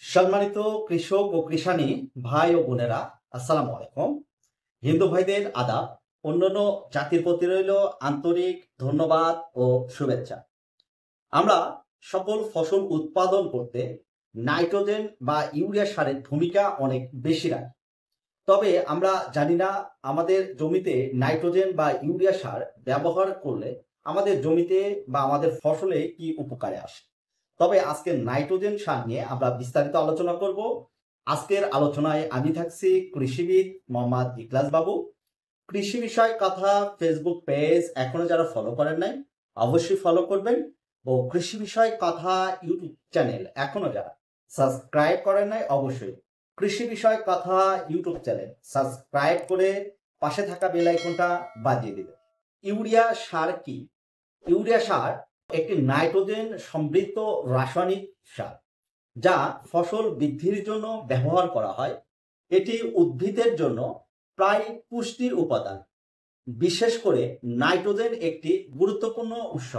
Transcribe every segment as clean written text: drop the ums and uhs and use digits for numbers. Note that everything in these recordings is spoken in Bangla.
সম্মানিত কৃষক ও কৃষানী ভাই ও বোনেরা, আসসালামু আলাইকুম। হিন্দু ভাইদের আদাব, অন্যান্য জাতির প্রতি রইল আন্তরিক ধন্যবাদ ও শুভেচ্ছা। আমরা সকল ফসল উৎপাদন করতে নাইট্রোজেন বা ইউরিয়া সারের ভূমিকা অনেক বেশি রাখে। তবে আমরা জানি না আমাদের জমিতে নাইট্রোজেন বা ইউরিয়া সার ব্যবহার করলে আমাদের জমিতে বা আমাদের ফসলে কি উপকারে আসে। তবে আজকে নাইট্রোজেন সার নিয়ে আমরা বিস্তারিত আলোচনা করব। আজকের আলোচনায় আমি থাকছি কৃষিবিদ মোহাম্মদ ইখলাস বাবু। কৃষি বিষয় কথা ফেসবুক পেজ এখনো যারা ফলো করেন নাই অবশ্যই ফলো করবেন, ও কৃষি বিষয় কথা ইউটিউব চ্যানেল এখনো যারা সাবস্ক্রাইব করেন নাই অবশ্যই কৃষি বিষয় কথা ইউটিউব চ্যানেল সাবস্ক্রাইব করে পাশে থাকা বেল আইকনটা বাজিয়ে দিবেন। ইউরিয়া সার কি? ইউরিয়া সার একটি নাইট্রোজেন সমৃদ্ধ রাসায়নিক সার যা ফসল বৃদ্ধির জন্য ব্যবহার করা হয়। এটি উদ্ভিদের জন্য প্রায় পুষ্টির উপাদান। বিশেষ করে নাইট্রোজেন একটি গুরুত্বপূর্ণ উৎস।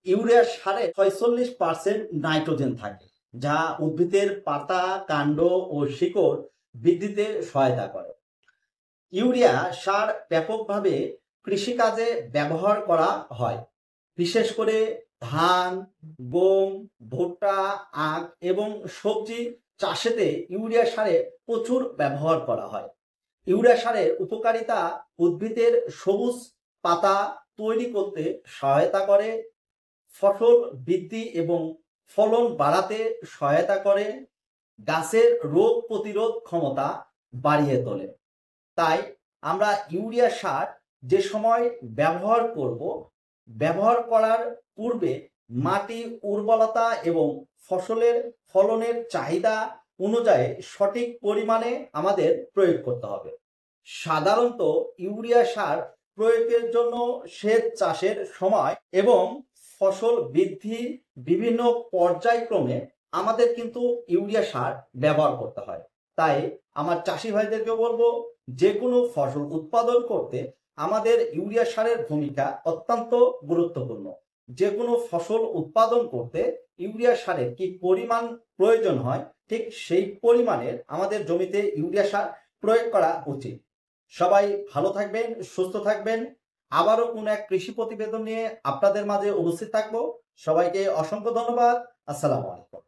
ইউরিয়া সারে 46% নাইট্রোজেন থাকে, যা উদ্ভিদের পাতা, কাণ্ড ও শিকড় বৃদ্ধিতে সহায়তা করে। ইউরিয়া সার ব্যাপকভাবে কৃষিকাজে ব্যবহার করা হয়, বিশেষ করে ধান, গম, ভুট্টা, আখ এবং সবজি চাষেতে ইউরিয়া সারে প্রচুর ব্যবহার করা হয়। ইউরিয়া সারের উপকারিতা উদ্ভিদের সবুজ পাতা তৈরি করতে সহায়তা করে, ফসল বৃদ্ধি এবং ফলন বাড়াতে সহায়তা করে, গাছের রোগ প্রতিরোধ ক্ষমতা বাড়িয়ে তোলে। তাই আমরা ইউরিয়া সার যে সময় ব্যবহার করব, ব্যবহার করার পূর্বে মাটি উর্বরতা এবং ফসলের ফলনের চাহিদা অনুযায়ী সঠিক পরিমাণে আমাদের প্রয়োগ করতে হবে। সাধারণত ইউরিয়া সার প্রয়োগের জন্য সেচ চাষের সময় এবং ফসল বৃদ্ধি বিভিন্ন পর্যায়ক্রমে আমাদের কিন্তু ইউরিয়া সার ব্যবহার করতে হয়। তাই আমার চাষি ভাইদেরকে বলবো, যে কোনো ফসল উৎপাদন করতে আমাদের ইউরিয়া সারের ভূমিকা অত্যন্ত গুরুত্বপূর্ণ। যে কোনো ফসল উৎপাদন করতে ইউরিয়া সারের কি পরিমাণ প্রয়োজন হয়, ঠিক সেই পরিমাণের আমাদের জমিতে ইউরিয়া সার প্রয়োগ করা উচিত। সবাই ভালো থাকবেন, সুস্থ থাকবেন। আবারও কোনো এক কৃষি প্রতিবেদন নিয়ে আপনাদের মাঝে উপস্থিত থাকবো। সবাইকে অসংখ্য ধন্যবাদ। আসসালামু আলাইকুম।